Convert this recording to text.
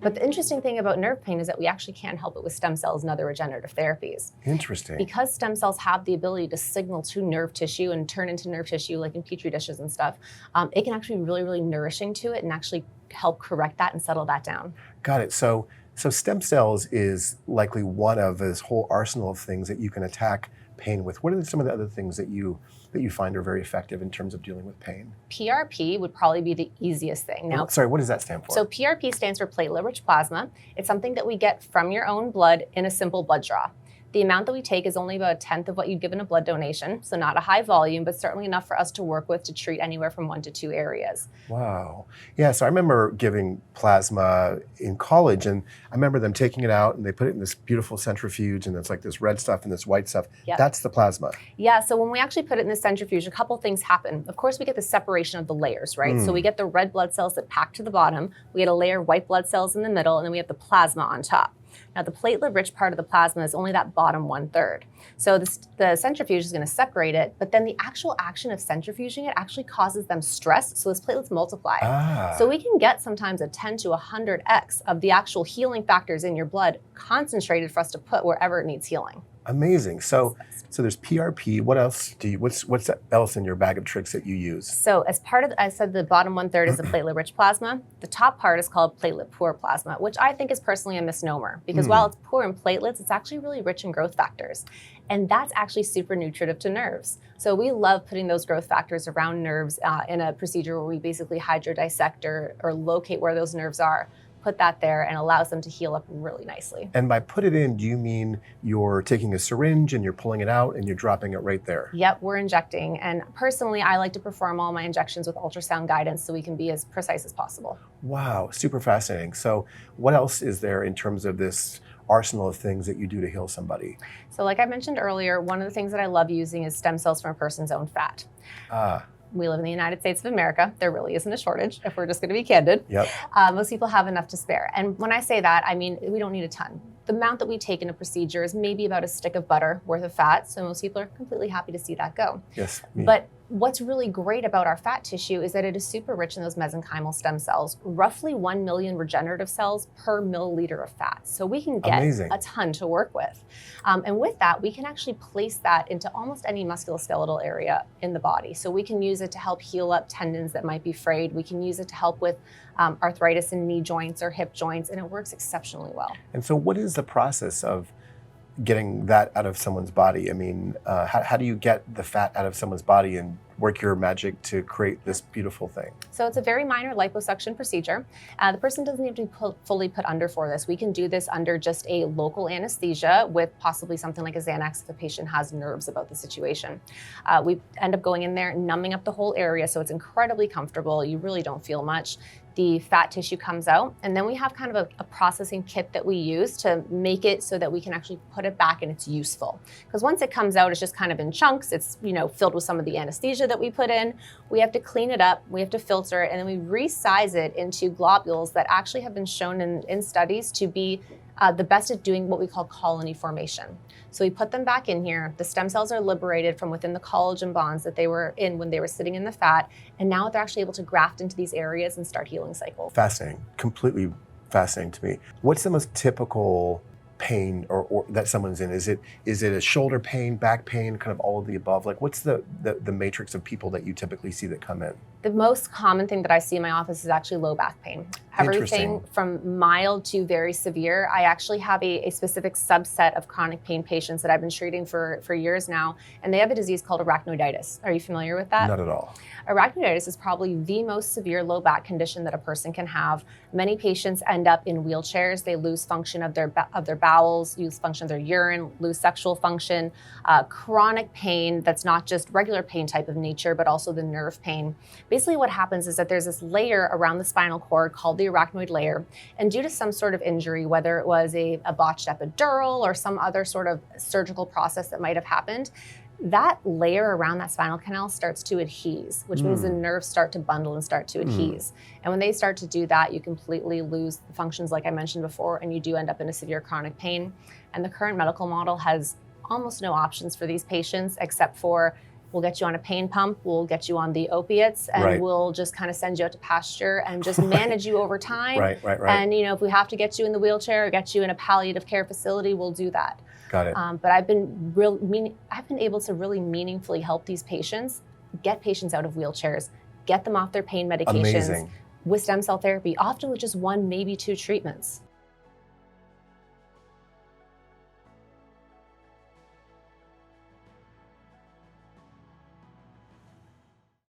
But the interesting thing about nerve pain is that we actually can help it with stem cells and other regenerative therapies. Interesting. Because stem cells have the ability to signal to nerve tissue and turn into nerve tissue, like in petri dishes and stuff, it can actually be really, really nourishing to it and actually help correct that and settle that down. Got it. So stem cells is likely one of this whole arsenal of things that you can attack pain with. What are some of the other things that you find are very effective in terms of dealing with pain? PRP would probably be the easiest thing. Now, sorry, what does that stand for? So PRP stands for platelet-rich plasma. It's something that we get from your own blood in a simple blood draw. The amount that we take is only about 1/10 of what you'd give in a blood donation, so not a high volume, but certainly enough for us to work with to treat anywhere from 1 to 2 areas. Wow. Yeah, so I remember giving plasma in college, and I remember them taking it out and they put it in this beautiful centrifuge, and it's like this red stuff and this white stuff. Yep. That's the plasma. Yeah, so when we actually put it in the centrifuge, a couple things happen. Of course, we get the separation of the layers, right? So we get the red blood cells that pack to the bottom, we get a layer of white blood cells in the middle, and then we have the plasma on top. Now, the platelet-rich part of the plasma is only that bottom 1/3. So the centrifuge is going to separate it, but then the actual action of centrifuging it actually causes them stress, so those platelets multiply. So we can get sometimes a 10 to 100x of the actual healing factors in your blood concentrated for us to put wherever it needs healing. Amazing. So there's PRP. What else what's else in your bag of tricks that you use? So as part of, I said the bottom 1/3 is the platelet-rich plasma. The top part is called platelet-poor plasma, which I think is personally a misnomer because while it's poor in platelets, it's actually really rich in growth factors. And that's actually super nutritive to nerves. So we love putting those growth factors around nerves in a procedure where we basically hydrodissect or locate where those nerves are, put that there, and allows them to heal up really nicely. And by put it in, do you mean you're taking a syringe and you're pulling it out and you're dropping it right there? Yep, we're injecting. And personally, I like to perform all my injections with ultrasound guidance so we can be as precise as possible. Wow, super fascinating. So what else is there in terms of this arsenal of things that you do to heal somebody? So like I mentioned earlier, one of the things that I love using is stem cells from a person's own fat. We live in the United States of America. There really isn't a shortage, if we're just going to be candid. Yep. Most people have enough to spare. And when I say that, I mean, we don't need a ton. The amount that we take in a procedure is maybe about a stick of butter worth of fat. So most people are completely happy to see that go. Yes. But what's really great about our fat tissue is that it is super rich in those mesenchymal stem cells, roughly 1 million regenerative cells per milliliter of fat. So we can get a ton to work with. And with that, we can actually place that into almost any musculoskeletal area in the body. So we can use it to help heal up tendons that might be frayed. We can use it to help with arthritis in knee joints or hip joints, and it works exceptionally well. And so what is the process of getting that out of someone's body? I mean, how do you get the fat out of someone's body and work your magic to create this beautiful thing? So it's a very minor liposuction procedure. The person doesn't need to be fully put under for this. We can do this under just a local anesthesia with possibly something like a Xanax if the patient has nerves about the situation. We end up going in there, numbing up the whole area, so it's incredibly comfortable. You really don't feel much. The fat tissue comes out, and then we have kind of a processing kit that we use to make it so that we can actually put it back and it's useful. Because once it comes out, it's just kind of in chunks. It's filled with some of the anesthesia that we put in. We have to clean it up, we have to filter it, and then we resize it into globules that actually have been shown in studies to be the best at doing what we call colony formation. So we put them back in here. The stem cells are liberated from within the collagen bonds that they were in when they were sitting in the fat. And now they're actually able to graft into these areas and start healing cycles. Fascinating, completely fascinating to me. What's the most typical pain or that someone's in? Is it a shoulder pain, back pain, kind of all of the above? Like what's the matrix of people that you typically see that come in? The most common thing that I see in my office is actually low back pain. Everything from mild to very severe. I actually have a specific subset of chronic pain patients that I've been treating for years now, and they have a disease called arachnoiditis. Are you familiar with that? Not at all. Arachnoiditis is probably the most severe low back condition that a person can have. Many patients end up in wheelchairs. They lose function of their bowels, lose function of their urine, lose sexual function. Chronic pain that's not just regular pain type of nature, but also the nerve pain. Basically what happens is that there's this layer around the spinal cord called the arachnoid layer, and due to some sort of injury, whether it was a botched epidural or some other sort of surgical process that might have happened, that layer around that spinal canal starts to adhese, which means the nerves start to bundle and start to adhese. And when they start to do that, you completely lose the functions like I mentioned before, and you do end up in a severe chronic pain. And the current medical model has almost no options for these patients except for We'll get you on a pain pump, we'll get you on the opiates, and Right. we'll just kind of send you out to pasture and just manage you over time. Right. And if we have to get you in the wheelchair or get you in a palliative care facility, we'll do that. Got it. But I've been able to really meaningfully help these patients, get patients out of wheelchairs, get them off their pain medications Amazing. with stem cell therapy, often with just 1, maybe 2 treatments.